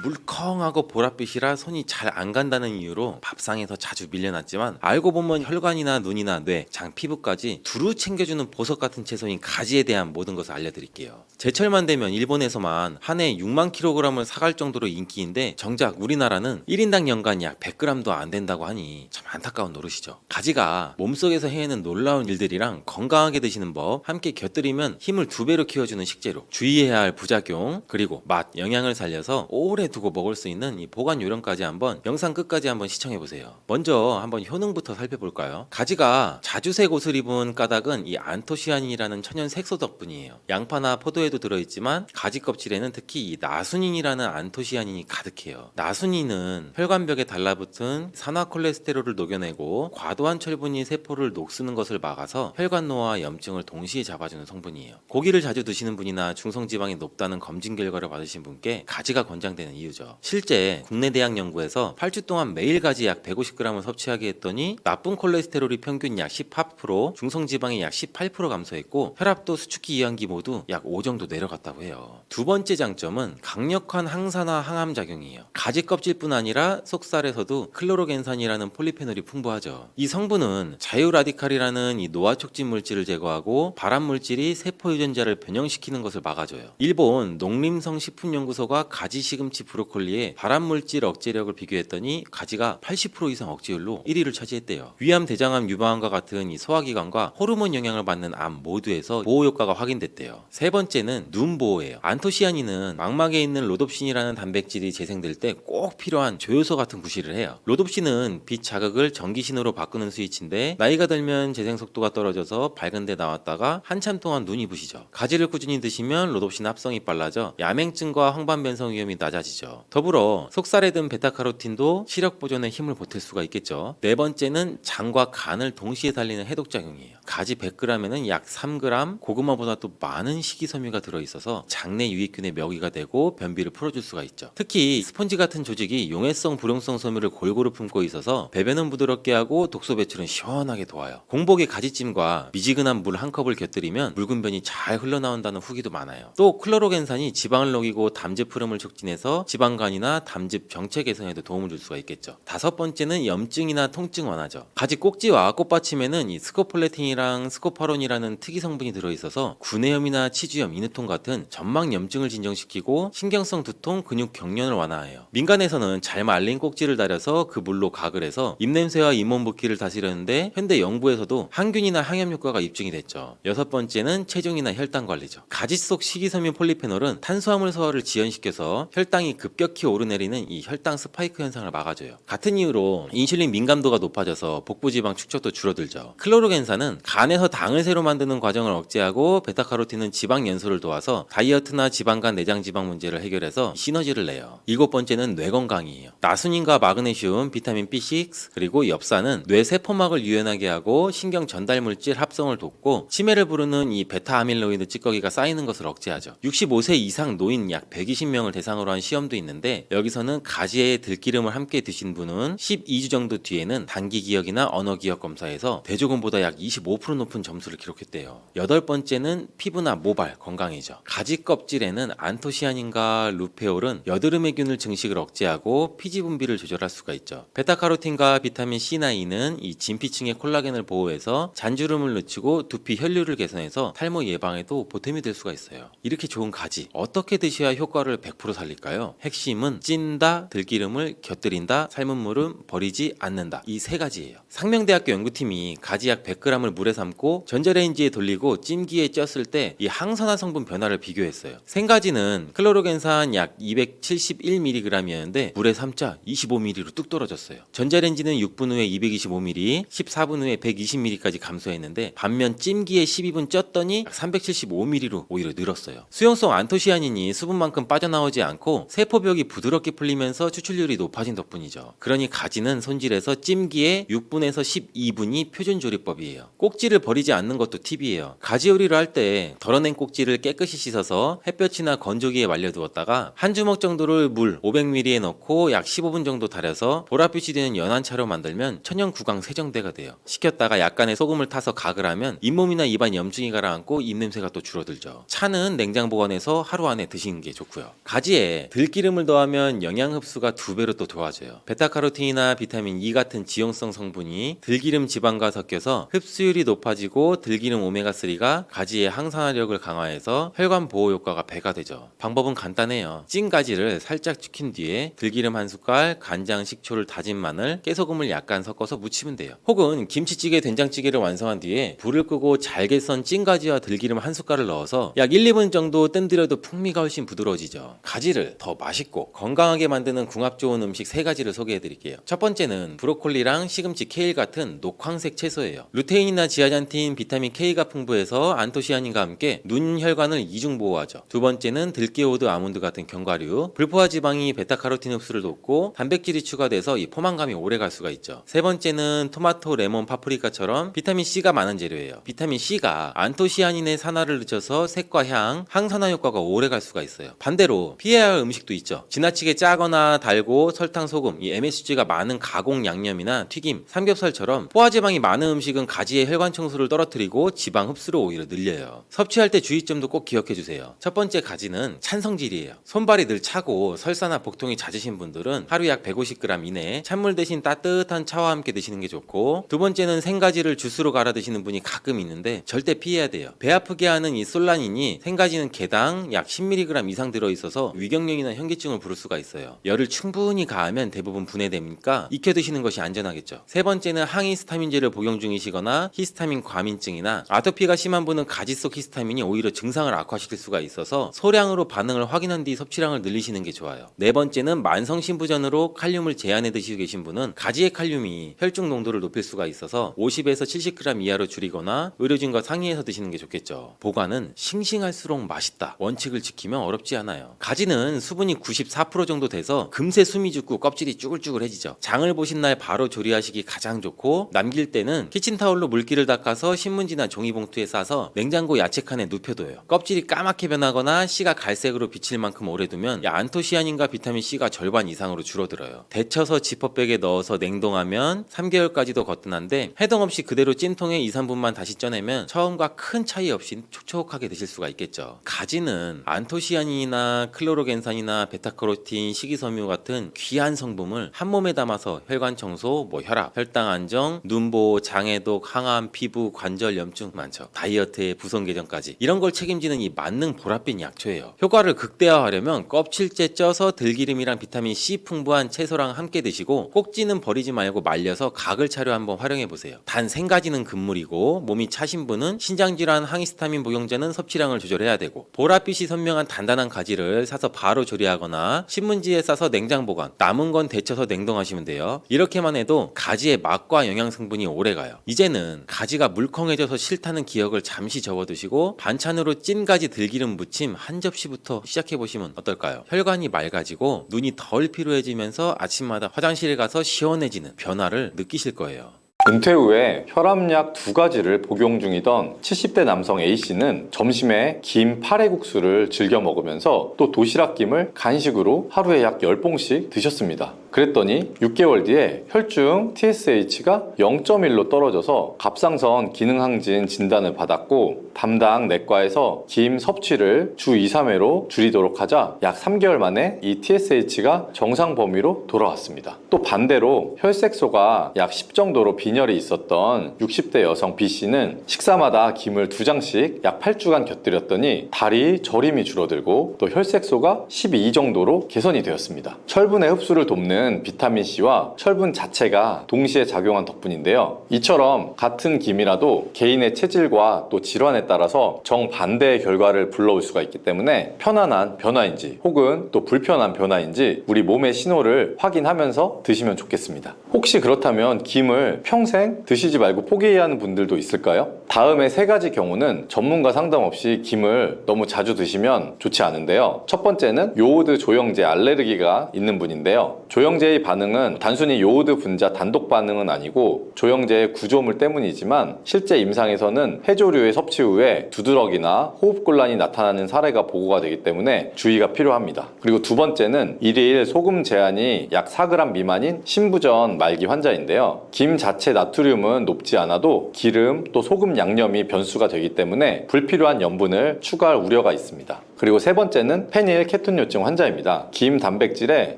물컹하고 보랏빛이라 손이 잘 안 간다는 이유로 밥상에서 자주 밀려났지만, 알고 보면 혈관이나 눈이나 뇌, 장, 피부까지 두루 챙겨주는 보석 같은 채소인 가지에 대한 모든 것을 알려드릴게요. 제철만 되면 일본에서만 한 해 6만 kg을 사갈 정도로 인기인데, 정작 우리나라는 1인당 연간 약 100g도 안 된다고 하니 참 안타까운 노릇이죠. 가지가 몸속에서 해내는 놀라운 일들이랑 건강하게 드시는 법 함께 곁들이면 힘을 2배로 키워주는 식재료, 주의해야 할 부작용, 그리고 맛, 영양을 살려서 오래 두고 먹을 수 있는 이 보관 요령까지 한번 영상 끝까지 한번 시청해보세요. 먼저 한번 효능부터 살펴볼까요? 가지가 자주색 옷을 입은 까닭은 이 안토시아닌이라는 천연 색소 덕분이에요. 양파나 포도에도 들어있지만 가지 껍질에는 특히 이 나수닌이라는 안토시아닌이 가득해요. 나수닌은 혈관벽에 달라붙은 산화 콜레스테롤을 녹여내고 과도한 철분이 세포를 녹쓰는 것을 막아서 혈관노화, 염증을 동시에 잡아주는 성분이에요. 고기를 자주 드시는 분이나 중성지방이 높다는 검진 결과를 받으신 분께 가지가 권장되는 이유죠. 실제 국내 대학 연구에서 8주 동안 매일 가지 약 150g을 섭취하게 했더니 나쁜 콜레스테롤이 평균 약 18%, 중성지방이 약 18% 감소했고, 혈압도 수축기, 이완기 모두 약 5 정도 내려갔다고 해요. 두 번째 장점은 강력한 항산화 항암 작용이에요. 가지 껍질뿐 아니라 속살에서도 클로로겐산이라는 폴리페놀이 풍부하죠. 이 성분은 자유라디칼이라는 이 노화 촉진 물질을 제거하고 발암 물질이 세포 유전자를 변형시키는 것을 막아줘요. 일본 농림성 식품연구소가 가지 시금치 파김치, 브로콜리의 발암물질 억제력을 비교했더니 가지가 80% 이상 억제율로 1위를 차지했대요. 위암, 대장암, 유방암과 같은 이 소화기관과 호르몬 영향을 받는 암 모두에서 보호 효과가 확인됐대요. 세 번째는 눈 보호예요. 안토시아닌은 망막에 있는 로놉신이라는 단백질이 재생될 때 꼭 필요한 조효소 같은 구실을 해요. 로놉신은 빛 자극을 전기신호로 바꾸는 스위치인데 나이가 들면 재생 속도가 떨어져서 밝은 데 나왔다가 한참 동안 눈이 부시죠. 가지를 꾸준히 드시면 로놉신 합성이 빨라져 야맹증과 황반변성 위험이 낮아지죠. 더불어 속살에 든 베타카로틴도 시력 보존에 힘을 보탤 수가 있겠죠. 네 번째는 장과 간을 동시에 달리는 해독작용이에요. 가지 100g에는 약 3g, 고구마보다 또 많은 식이섬유가 들어있어서 장내 유익균의 먹이가 되고 변비를 풀어줄 수가 있죠. 특히 스펀지 같은 조직이 용해성, 불용성 섬유를 골고루 품고 있어서 배변은 부드럽게 하고 독소 배출은 시원하게 도와요. 공복에 가지찜과 미지근한 물 한 컵을 곁들이면 묽은 변이 잘 흘러나온다는 후기도 많아요. 또 클로로겐산이 지방을 녹이고 담즙 흐름을 촉진해서 지방간이나 담즙 정체 개선에도 도움을 줄 수가 있겠죠. 다섯 번째는 염증이나 통증 완화죠. 가지 꼭지와 꽃받침에는 이 스코폴레틴이랑 스코파론이라는 특이 성분이 들어있어서 구내염이나 치주염, 인후통 같은 점막 염증을 진정시키고 신경성 두통, 근육 경련을 완화해요. 민간에서는 잘 말린 꼭지를 달여서 그 물로 각을 해서 입냄새와 잇몸 붓기를 다스렸는데 현대 연구에서도 항균이나 항염 효과가 입증이 됐죠. 여섯 번째는 체중이나 혈당 관리죠. 가지 속 식이섬유 폴리페놀은 탄수화물 소화를 지연시켜서 혈당이 급격히 오르내리는 이 혈당 스파이크 현상을 막아줘요. 같은 이유로 인슐린 민감도가 높아져서 복부지방 축적도 줄어들죠. 클로로겐산은 간에서 당을 새로 만드는 과정을 억제하고 베타카로틴은 지방 연소를 도와서 다이어트나 지방간 내장 지방 문제를 해결해서 시너지를 내요. 일곱 번째는 뇌 건강이에요. 나순인과 마그네슘, 비타민 B6 그리고 엽산은 뇌 세포막을 유연하게 하고 신경 전달 물질 합성을 돕고 치매를 부르는 이 베타 아밀로이드 찌꺼기가 쌓이는 것을 억제하죠. 65세 이상 노인 약 120명을 대상으로 한 시험도 있는데 여기서는 가지에 들기름을 함께 드신 분은 12주 정도 뒤에는 단기 기억이나 언어 기억 검사에서 대조군보다 약 25% 높은 점수를 기록했대요. 여덟 번째는 피부나 모발 건강이죠. 가지 껍질에는 안토시아닌과 루페올은 여드름의 균을 증식을 억제하고 피지 분비를 조절할 수가 있죠. 베타카로틴과 비타민 C나 E는 이 진피층의 콜라겐을 보호해서 잔주름을 늦추고 두피 혈류를 개선해서 탈모 예방에도 보탬이 될 수가 있어요. 이렇게 좋은 가지 어떻게 드셔야 효과를 100% 살릴까요? 핵심은 찐다, 들기름을 곁들인다, 삶은 물은 버리지 않는다. 이 세 가지예요. 상명대학교 연구팀이 가지 약 100g을 물에 삶고 전자레인지에 돌리고 찜기에 쪘을 때 이 항산화 성분 변화를 비교했어요. 생가지는 클로로겐산 약 271mg이었는데 물에 삶자 25mg로 뚝 떨어졌어요. 전자레인지는 6분 후에 225mg, 14분 후에 120mg까지 감소했는데 반면 찜기에 12분 쪘더니 375mg로 오히려 늘었어요. 수용성 안토시아닌이 수분만큼 빠져나오지 않고 세포벽이 부드럽게 풀리면서 추출률이 높아진 덕분이죠. 그러니 가지는 손질해서 찜기에 6분에서 12분이 표준 조리법이에요. 꼭지를 버리지 않는 것도 팁이에요. 가지 요리를 할 때 덜어낸 꼭지를 깨끗이 씻어서 햇볕이나 건조기에 말려두었다가 한 주먹 정도를 물 500ml에 넣고 약 15분 정도 달여서 보랏빛이 되는 연한 차로 만들면 천연 구강 세정대가 돼요. 식혔다가 약간의 소금을 타서 각을 하면 잇몸이나 입안 염증이 가라앉고 입냄새가 또 줄어들죠. 차는 냉장 보관해서 하루 안에 드시는 게 좋고요. 가지에 들기름을 더하면 영양 흡수가 2배로 또 좋아져요. 베타카로틴이나 비타민 E 같은 지용성 성분이 들기름 지방과 섞여서 흡수율이 높아지고 들기름 오메가3가 가지의 항산화력을 강화해서 혈관 보호 효과가 배가 되죠. 방법은 간단해요. 찐 가지를 살짝 식힌 뒤에 들기름 한 숟갈, 간장, 식초를 다진 마늘, 깨소금을 약간 섞어서 무치면 돼요. 혹은 김치찌개, 된장찌개를 완성한 뒤에 불을 끄고 잘게 썬 찐가지와 들기름 한 숟갈을 넣어서 약 1, 2분 정도 뜸들여도 풍미가 훨씬 부드러워지죠. 가지를 더 맛있고 건강하게 만드는 궁합 좋은 음식 3가지를 소개해 드릴게요. 첫 번째는 브로콜리랑 시금치, 케일 같은 녹황색 채소예요. 루테인이나 지아잔틴, 비타민 K가 풍부해서 안토시아닌과 함께 눈 혈관을 이중 보호하죠. 두 번째는 들깨우드, 아몬드 같은 견과류, 불포화 지방이 베타카로틴 흡수를 돕고 단백질이 추가돼서 이 포만감이 오래 갈 수가 있죠. 세 번째는 토마토, 레몬, 파프리카처럼 비타민 C가 많은 재료예요. 비타민 C가 안토시아닌의 산화를 늦춰서 색과 향, 항산화 효과가 오래 갈 수가 있어요. 반대로 피해야 할 음식도 있죠. 지나치게 짜거나 달고 설탕, 소금, 이 MSG가 많은 가공 양념이나 튀김, 삼겹살처럼 포화지방이 많은 음식은 가지의 혈관 청소를 떨어뜨리고 지방 흡수를 오히려 늘려요. 섭취할 때 주의점도 꼭 기억해 주세요. 첫 번째 가지는 찬 성질이에요. 손발이 늘 차고 설사나 복통이 잦으신 분들은 하루 약 150g 이내 찬물 대신 따뜻한 차와 함께 드시는 게 좋고, 두 번째는 생가지를 주스로 갈아 드시는 분이 가끔 있는데 절대 피해야 돼요. 배 아프게 하는 이 솔라닌이 생가지는 개당 약 10mg 이상 들어있어서 위경련이나 혈변이나 현기증을 부를 수가 있어요. 열을 충분히 가하면 대부분 분해되니까 익혀 드시는 것이 안전하겠죠. 세 번째는 항히스타민제를 복용 중이시거나 히스타민 과민증이나 아토피가 심한 분은 가지 속 히스타민이 오히려 증상을 악화시킬 수가 있어서 소량으로 반응을 확인한 뒤 섭취량을 늘리시는 게 좋아요. 네 번째는 만성 신부전으로 칼륨을 제한해 드시고 계신 분은 가지의 칼륨이 혈중 농도를 높일 수가 있어서 50에서 70g 이하로 줄이거나 의료진과 상의해서 드시는 게 좋겠죠. 보관은 싱싱할수록 맛있다 원칙을 지키면 어렵지 않아요. 가지는 수분이 94% 정도 돼서 금세 숨이 죽고 껍질이 쭈글쭈글해지죠. 장을 보신 날 바로 조리하시기 가장 좋고, 남길 때는 키친타올로 물기를 닦아서 신문지나 종이봉투에 싸서 냉장고 야채칸에 눕혀둬요. 껍질이 까맣게 변하거나 씨가 갈색으로 비칠 만큼 오래 두면 안토시아닌과 비타민C가 절반 이상으로 줄어들어요. 데쳐서 지퍼백에 넣어서 냉동하면 3개월까지도 거뜬한데, 해동 없이 그대로 찜통에 2, 3분만 다시 쪄내면 처음과 큰 차이 없이 촉촉하게 드실 수가 있겠죠. 가지는 안토시아닌이나 클로로겐산이나 베타카로틴, 식이섬유 같은 귀한 성분을 한 몸에 담아서 혈관 청소, 혈압, 혈당 안정, 눈보호, 장해독, 항암, 피부, 관절 염증 많죠. 다이어트에 부성 개정까지 이런 걸 책임지는 이 만능 보랏빛 약초예요. 효과를 극대화하려면 껍질째 쪄서 들기름이랑 비타민 C 풍부한 채소랑 함께 드시고, 꼭지는 버리지 말고 말려서 각을 차려 한번 활용해 보세요. 단 생가지는 금물이고, 몸이 차신 분은 신장질환 항히스타민 복용자는 섭취량을 조절해야 되고, 보랏빛이 선명한 단단한 가지를 사서 바로 조리하거나 신문지에 싸서 냉장 보관, 남은 건 데쳐서 냉동하시면 돼요. 이렇게만 해도 가지의 맛과 영양 성분이 오래가요. 이제는 가지가 물컹해져서 싫다는 기억을 잠시 접어두시고, 반찬으로 찐 가지 들기름 무침 한 접시부터 시작해보시면 어떨까요? 혈관이 맑아지고 눈이 덜 피로해지면서 아침마다 화장실에 가서 시원해지는 변화를 느끼실 거예요. 은퇴 후에 혈압약 2가지를 복용 중이던 70대 남성 A씨는 점심에 김 파래국수를 즐겨 먹으면서 또 도시락김을 간식으로 하루에 약 10봉씩 드셨습니다. 그랬더니 6개월 뒤에 혈중 TSH가 0.1로 떨어져서 갑상선 기능항진 진단을 받았고, 담당 내과에서 김 섭취를 주 2, 3회로 줄이도록 하자 약 3개월 만에 이 TSH가 정상 범위로 돌아왔습니다. 또 반대로 혈색소가 약 10 정도로 빈혈이 있었던 60대 여성 B씨는 식사마다 김을 2장씩 약 8주간 곁들였더니 다리 저림이 줄어들고 또 혈색소가 12 정도로 개선이 되었습니다. 철분의 흡수를 돕는 비타민C와 철분 자체가 동시에 작용한 덕분인데요. 이처럼 같은 김이라도 개인의 체질과 또 질환에 따라서 정반대의 결과를 불러올 수가 있기 때문에 편안한 변화인지 혹은 또 불편한 변화인지 우리 몸의 신호를 확인하면서 드시면 좋겠습니다. 혹시 그렇다면 김을 평생 드시지 말고 포기해야 하는 분들도 있을까요? 다음에 3가지 경우는 전문가 상담 없이 김을 너무 자주 드시면 좋지 않은데요. 첫 번째는 요오드 조영제 알레르기가 있는 분인데요. 조영제의 반응은 단순히 요오드 분자 단독 반응은 아니고 조영제의 구조물 때문이지만 실제 임상에서는 해조류의 섭취 후에 두드러기나 호흡곤란이 나타나는 사례가 보고가 되기 때문에 주의가 필요합니다. 그리고 두 번째는 일일 소금 제한이 약 4g 미만인 신부전 말기 환자인데요. 김 자체 나트륨은 높지 않아도 기름 또 소금 양념이 변수가 되기 때문에 불필요한 염분을 추가할 우려가 있습니다. 그리고 세 번째는 페닐 케톤요증 환자입니다. 김 단백질에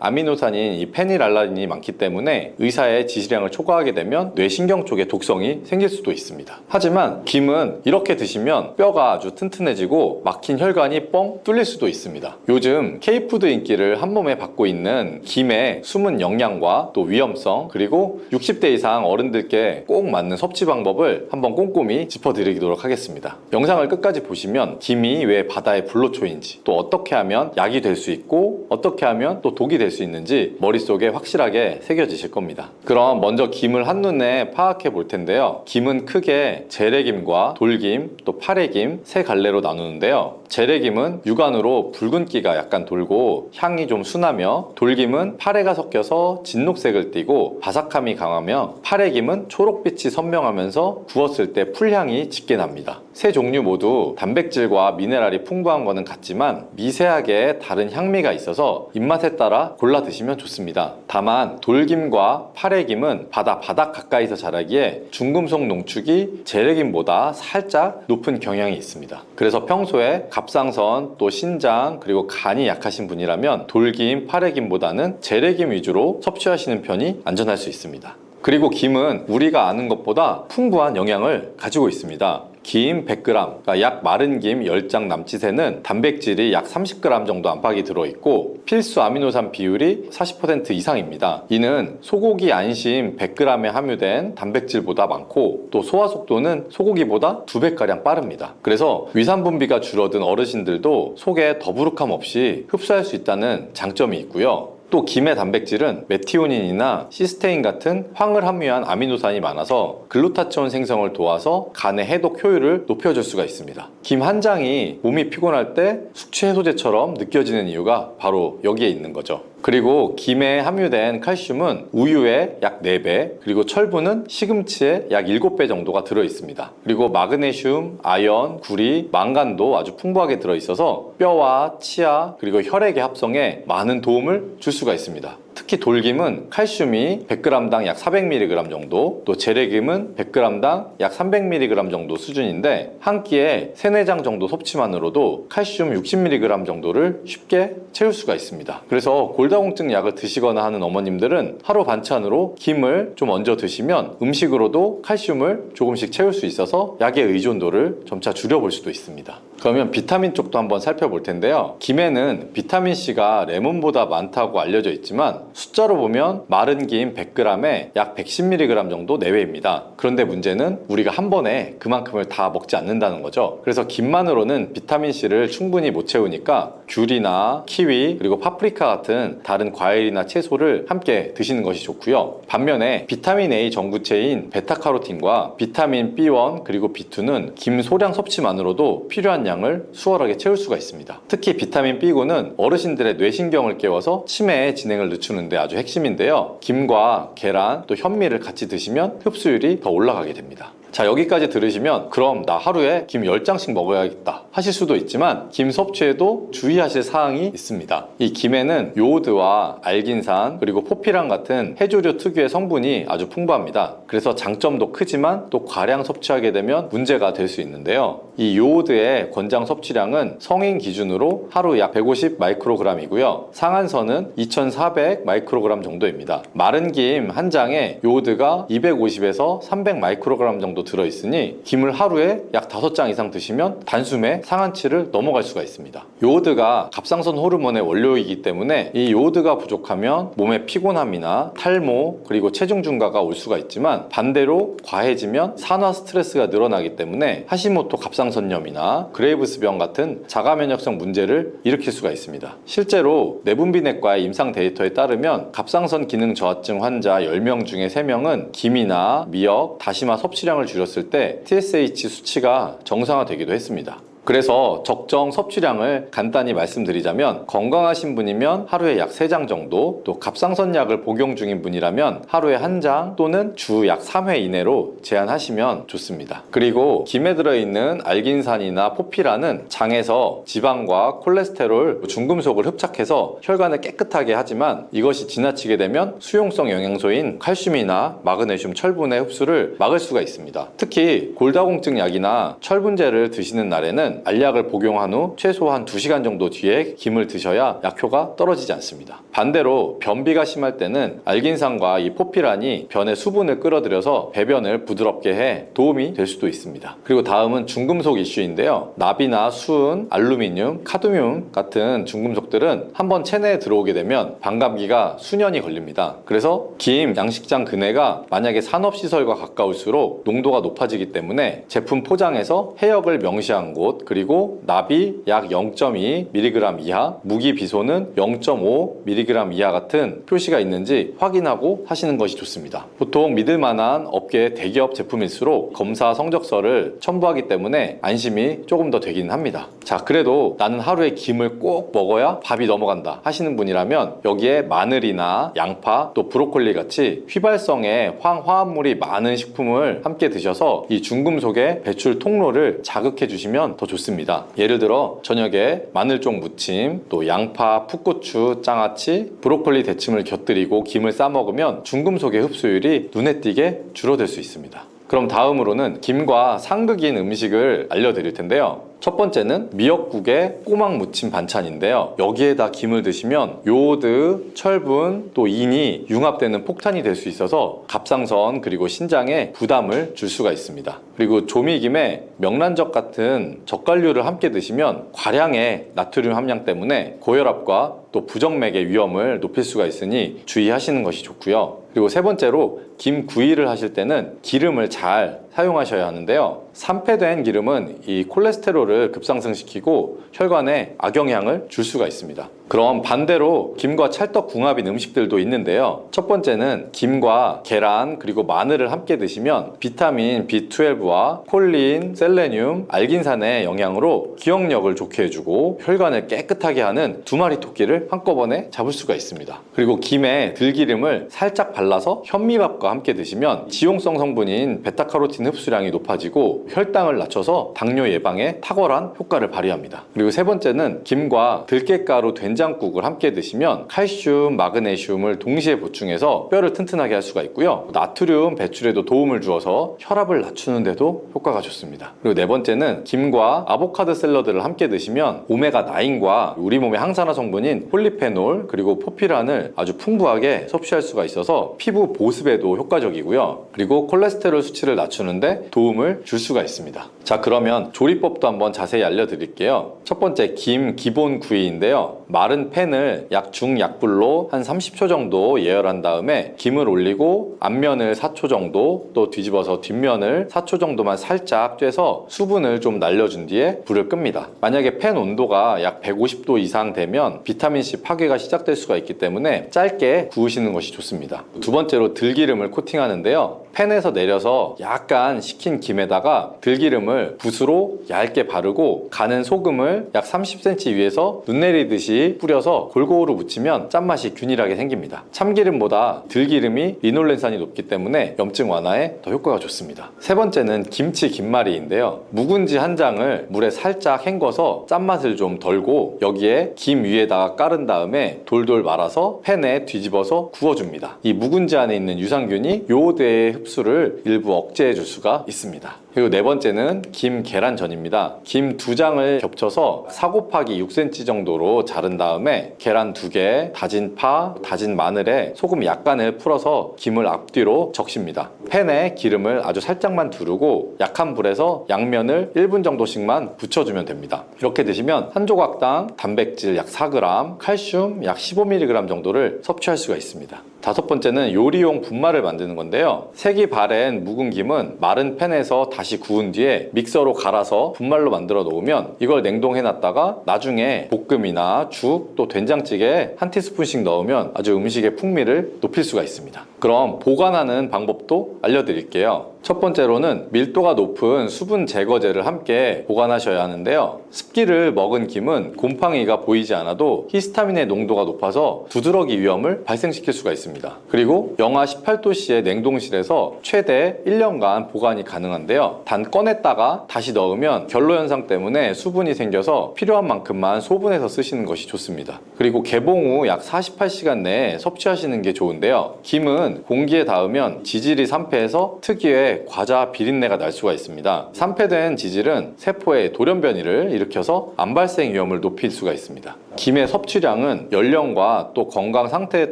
아미노산인 이 페닐알라닌이 많기 때문에 의사의 지시량을 초과하게 되면 뇌신경 쪽에 독성이 생길 수도 있습니다. 하지만 김은 이렇게 드시면 뼈가 아주 튼튼해지고 막힌 혈관이 뻥 뚫릴 수도 있습니다. 요즘 K푸드 인기를 한몸에 받고 있는 김의 숨은 영양과 또 위험성, 그리고 60대 이상 어른들께 꼭 맞는 섭취 방법을 한번 꼼꼼히 짚어드리도록 하겠습니다. 영상을 끝까지 보시면 김이 왜 바다의 불로초인지, 또 어떻게 하면 약이 될 수 있고 어떻게 하면 또 독이 될 수 있는지 머릿속에 확실하게 새겨지실 겁니다. 그럼 먼저 김을 한눈에 파악해 볼 텐데요. 김은 크게 재래김과 돌김, 또 파래김 3갈래로 나누는데요. 재래김은 육안으로 붉은기가 약간 돌고 향이 좀 순하며, 돌김은 파래가 섞여서 진녹색을 띠고 바삭함이 강하며, 파래김은 초록빛이 선명하면서 구웠을 때 풀향이 짙게 납니다. 세 종류 모두 단백질과 미네랄이 풍부한 것은 같지만 미세하게 다른 향미가 있어서 입맛에 따라 골라 드시면 좋습니다. 다만 돌김과 파래김은 바다 바닥 가까이서 자라기에 중금속 농축이 재래김보다 살짝 높은 경향이 있습니다. 그래서 평소에 갑상선, 또 신장, 그리고 간이 약하신 분이라면 돌김, 파래김보다는 재래김 위주로 섭취하시는 편이 안전할 수 있습니다. 그리고 김은 우리가 아는 것보다 풍부한 영양을 가지고 있습니다. 김 100g, 그러니까 약 마른 김 10장 남짓에는 단백질이 약 30g 정도 안팎이 들어있고 필수 아미노산 비율이 40% 이상입니다. 이는 소고기 안심 100g에 함유된 단백질보다 많고 또 소화 속도는 소고기보다 2배가량 빠릅니다. 그래서 위산 분비가 줄어든 어르신들도 속에 더부룩함 없이 흡수할 수 있다는 장점이 있고요. 또 김의 단백질은 메티오닌이나 시스테인 같은 황을 함유한 아미노산이 많아서 글루타치온 생성을 도와서 간의 해독 효율을 높여줄 수가 있습니다. 김 한 장이 몸이 피곤할 때 숙취 해소제처럼 느껴지는 이유가 바로 여기에 있는 거죠. 그리고 김에 함유된 칼슘은 우유의 약 4배, 그리고 철분은 시금치의 약 7배 정도가 들어있습니다. 그리고 마그네슘, 아연, 구리, 망간도 아주 풍부하게 들어있어서 뼈와 치아, 그리고 혈액의 합성에 많은 도움을 줄 수가 있습니다. 특히 돌김은 칼슘이 100g당 약 400mg 정도, 또 재래김은 100g당 약 300mg 정도 수준인데 한 끼에 3, 4장 정도 섭취만으로도 칼슘 60mg 정도를 쉽게 채울 수가 있습니다. 그래서 골다공증 약을 드시거나 하는 어머님들은 하루 반찬으로 김을 좀 얹어 드시면 음식으로도 칼슘을 조금씩 채울 수 있어서 약의 의존도를 점차 줄여볼 수도 있습니다. 그러면 비타민 쪽도 한번 살펴볼 텐데요. 김에는 비타민C가 레몬보다 많다고 알려져 있지만 숫자로 보면 마른 김 100g에 약 110mg 정도 내외입니다. 그런데 문제는 우리가 한 번에 그만큼을 다 먹지 않는다는 거죠. 그래서 김만으로는 비타민C를 충분히 못 채우니까 귤이나 키위, 그리고 파프리카 같은 다른 과일이나 채소를 함께 드시는 것이 좋고요. 반면에 비타민 A 전구체인 베타카로틴과 비타민 B1 그리고 B2는 김 소량 섭취만으로도 필요한 양을 수월하게 채울 수가 있습니다. 특히 비타민 B9는 어르신들의 뇌신경을 깨워서 치매의 진행을 늦추는데 아주 핵심인데요. 김과 계란 또 현미를 같이 드시면 흡수율이 더 올라가게 됩니다. 자, 여기까지 들으시면 그럼 나 하루에 김 10장씩 먹어야겠다 하실 수도 있지만 김 섭취에도 주의하실 사항이 있습니다. 이 김에는 요오드와 알긴산 그리고 포피란 같은 해조류 특유의 성분이 아주 풍부합니다. 그래서 장점도 크지만 또 과량 섭취하게 되면 문제가 될 수 있는데요. 이 요오드의 권장 섭취량은 성인 기준으로 하루 약 150 마이크로그램이고요. 상한선은 2400 마이크로그램 정도입니다. 마른 김 한 장에 요오드가 250에서 300 마이크로그램 정도 들어있으니 김을 하루에 약 5장 이상 드시면 단숨에 상한치를 넘어갈 수가 있습니다. 요오드가 갑상선 호르몬의 원료이기 때문에 이 요오드가 부족하면 몸의 피곤함이나 탈모 그리고 체중 증가가 올 수가 있지만 반대로 과해지면 산화 스트레스가 늘어나기 때문에 하시모토 갑상선염이나 그레이브스병 같은 자가면역성 문제를 일으킬 수가 있습니다. 실제로 내분비내과의 임상 데이터에 따르면 갑상선 기능 저하증 환자 10명 중에 3명은 김이나 미역, 다시마 섭취량을 줄였을 때 TSH 수치가 정상화되기도 했습니다. 그래서 적정 섭취량을 간단히 말씀드리자면 건강하신 분이면 하루에 약 3장 정도, 또 갑상선약을 복용 중인 분이라면 하루에 1장 또는 주 약 3회 이내로 제한하시면 좋습니다. 그리고 김에 들어있는 알긴산이나 포피라는 장에서 지방과 콜레스테롤, 중금속을 흡착해서 혈관을 깨끗하게 하지만 이것이 지나치게 되면 수용성 영양소인 칼슘이나 마그네슘, 철분의 흡수를 막을 수가 있습니다. 특히 골다공증 약이나 철분제를 드시는 날에는 알약을 복용한 후 최소한 2시간 정도 뒤에 김을 드셔야 약효가 떨어지지 않습니다. 반대로 변비가 심할 때는 알긴산과 이 포피란이 변의 수분을 끌어들여서 배변을 부드럽게 해 도움이 될 수도 있습니다. 그리고 다음은 중금속 이슈인데요. 납이나 수은, 알루미늄, 카드뮴 같은 중금속들은 한번 체내에 들어오게 되면 반감기가 수년이 걸립니다. 그래서 김 양식장 근해가 만약에 산업시설과 가까울수록 농도가 높아지기 때문에 제품 포장에서 해역을 명시한 곳, 그리고 납이 약 0.2mg 이하, 무기 비소는 0.5mg 이하 같은 표시가 있는지 확인하고 하시는 것이 좋습니다. 보통 믿을 만한 업계의 대기업 제품일수록 검사 성적서를 첨부하기 때문에 안심이 조금 더 되긴 합니다. 자, 그래도 나는 하루에 김을 꼭 먹어야 밥이 넘어간다 하시는 분이라면 여기에 마늘이나 양파 또 브로콜리 같이 휘발성의 화합물이 많은 식품을 함께 드셔서 이 중금속의 배출 통로를 자극해 주시면 더 좋습니다. 예를 들어 저녁에 마늘종 무침, 또 양파, 풋고추, 장아찌, 브로콜리 데침을 곁들이고 김을 싸 먹으면 중금속의 흡수율이 눈에 띄게 줄어들 수 있습니다. 그럼 다음으로는 김과 상극인 음식을 알려드릴 텐데요. 첫 번째는 미역국에 꼬막 무침 반찬인데요. 여기에다 김을 드시면 요오드, 철분, 또 인이 융합되는 폭탄이 될 수 있어서 갑상선 그리고 신장에 부담을 줄 수가 있습니다. 그리고 조미김에 명란젓 같은 젓갈류를 함께 드시면 과량의 나트륨 함량 때문에 고혈압과 또 부정맥의 위험을 높일 수가 있으니 주의하시는 것이 좋고요. 그리고 세 번째로 김구이를 하실 때는 기름을 잘 사용하셔야 하는데요. 산패된 기름은 이 콜레스테롤을 급상승시키고 혈관에 악영향을 줄 수가 있습니다. 그럼 반대로 김과 찰떡궁합인 음식들도 있는데요. 첫 번째는 김과 계란 그리고 마늘을 함께 드시면 비타민 B12와 콜린, 셀레늄, 알긴산의 영향으로 기억력을 좋게 해주고 혈관을 깨끗하게 하는 두 마리 토끼를 한꺼번에 잡을 수가 있습니다. 그리고 김에 들기름을 살짝 발라서 현미밥과 함께 드시면 지용성 성분인 베타카로틴 흡수량이 높아지고 혈당을 낮춰서 당뇨 예방에 탁월한 효과를 발휘합니다. 그리고 세 번째는 김과 들깨가루 된장국을 함께 드시면 칼슘, 마그네슘을 동시에 보충해서 뼈를 튼튼하게 할 수가 있고요. 나트륨 배출에도 도움을 주어서 혈압을 낮추는 데도 효과가 좋습니다. 그리고 네 번째는 김과 아보카도 샐러드를 함께 드시면 오메가9과 우리 몸의 항산화 성분인 폴리페놀 그리고 포피란을 아주 풍부하게 섭취할 수가 있어서 피부 보습에도 효과적이고요. 그리고 콜레스테롤 수치를 낮추는데 도움을 줄 수가 있습니다. 자, 그러면 조리법도 한번 자세히 알려드릴게요. 첫 번째, 김 기본 구이인데요. 마른 팬을 중약불로 한 30초 정도 예열한 다음에 김을 올리고 앞면을 4초 정도, 또 뒤집어서 뒷면을 4초 정도만 살짝 쬐서 수분을 좀 날려준 뒤에 불을 끕니다. 만약에 팬 온도가 약 150도 이상 되면 비타민C 파괴가 시작될 수가 있기 때문에 짧게 구우시는 것이 좋습니다. 두 번째로 들기름을 코팅하는데요. 팬에서 내려서 약간 식힌 김에다가 들기름을 붓으로 얇게 바르고 가는 소금을 약 30cm 위에서 눈 내리듯이 뿌려서 골고루 묻히면 짠맛이 균일하게 생깁니다. 참기름보다 들기름이 리놀렌산이 높기 때문에 염증 완화에 더 효과가 좋습니다. 세 번째는 김치 김말이인데요. 묵은지 한 장을 물에 살짝 헹궈서 짠맛을 좀 덜고 여기에 김 위에다가 깔은 다음에 돌돌 말아서 팬에 뒤집어서 구워줍니다. 이 묵은지 안에 있는 유산균이 요오드의 흡수를 일부 억제해 줄 수가 있습니다. 그리고 네 번째는 김 계란전입니다. 김 2장을 겹쳐서 4 곱하기 6cm 정도로 자른 다음에 계란 2개, 다진 파, 다진 마늘에 소금 약간을 풀어서 김을 앞뒤로 적십니다. 팬에 기름을 아주 살짝만 두르고 약한 불에서 양면을 1분 정도씩만 붙여주면 됩니다. 이렇게 드시면 한 조각당 단백질 약 4g, 칼슘 약 15mg 정도를 섭취할 수가 있습니다. 다섯 번째는 요리용 분말을 만드는 건데요. 색이 바랜 묵은 김은 마른 팬에서 다시 구운 뒤에 믹서로 갈아서 분말로 만들어 놓으면 이걸 냉동해 놨다가 나중에 볶음이나 죽, 또 된장찌개에 한 티스푼씩 넣으면 아주 음식의 풍미를 높일 수가 있습니다. 그럼 보관하는 방법도 알려드릴게요. 첫 번째로는 밀도가 높은 수분 제거제를 함께 보관하셔야 하는데요. 습기를 먹은 김은 곰팡이가 보이지 않아도 히스타민의 농도가 높아서 두드러기 위험을 발생시킬 수가 있습니다. 그리고 영하 18도씨의 냉동실에서 최대 1년간 보관이 가능한데요. 단 꺼냈다가 다시 넣으면 결로 현상 때문에 수분이 생겨서 필요한 만큼만 소분해서 쓰시는 것이 좋습니다. 그리고 개봉 후 약 48시간 내에 섭취하시는 게 좋은데요. 김은 공기에 닿으면 지질이 산패해서 특유의 과자 비린내가 날 수가 있습니다. 산패된 지질은 세포에 돌연변이를 일으켜서 암 발생 위험을 높일 수가 있습니다. 김의 섭취량은 연령과 또 건강 상태에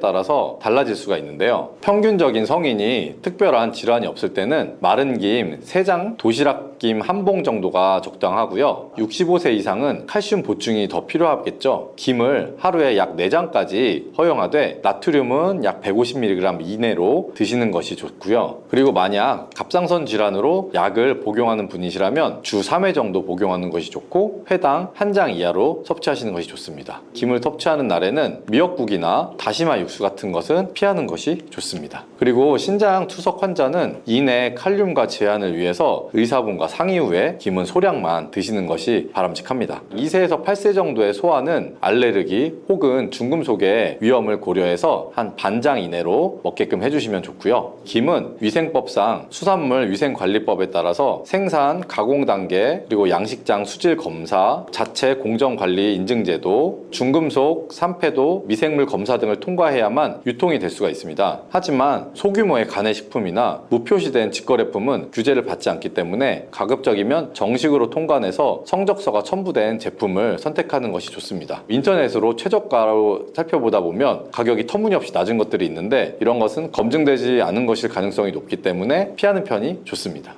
따라서 달라질 수가 있는데요. 평균적인 성인이 특별한 질환이 없을 때는 마른 김 3장, 도시락김 1봉 정도가 적당하고요. 65세 이상은 칼슘 보충이 더 필요하겠죠. 김을 하루에 약 4장까지 허용하되 나트륨은 약 150mg 이내로 드시는 것이 좋고요. 그리고 만약 갑상선 질환으로 약을 복용하는 분이시라면 주 3회 정도 복용하는 것이 좋고 회당 1장 이하로 섭취하시는 것이 좋습니다. 김을 섭취하는 날에는 미역국이나 다시마 육수 같은 것은 피하는 것이 좋습니다. 그리고 신장 투석 환자는 이내 칼륨과 제한을 위해서 의사분과 상의 후에 김은 소량만 드시는 것이 바람직합니다. 2세에서 8세 정도의 소아는 알레르기 혹은 중금속의 위험을 고려해서 한 반장 이내로 먹게끔 해주시면 좋고요. 김은 위생법상 수산물 위생관리법에 따라서 생산, 가공 단계, 그리고 양식장 수질 검사, 자체 공정관리 인증제도, 중금속, 산패도, 미생물 검사 등을 통과해야만 유통이 될 수가 있습니다. 하지만 소규모의 간해식품이나 무표시된 직거래품은 규제를 받지 않기 때문에 가급적이면 정식으로 통관해서 성적서가 첨부된 제품을 선택하는 것이 좋습니다. 인터넷으로 최저가로 살펴보다 보면 가격이 터무니없이 낮은 것들이 있는데 이런 것은 검증되지 않은 것일 가능성이 높기 때문에 피하는 편이 좋습니다.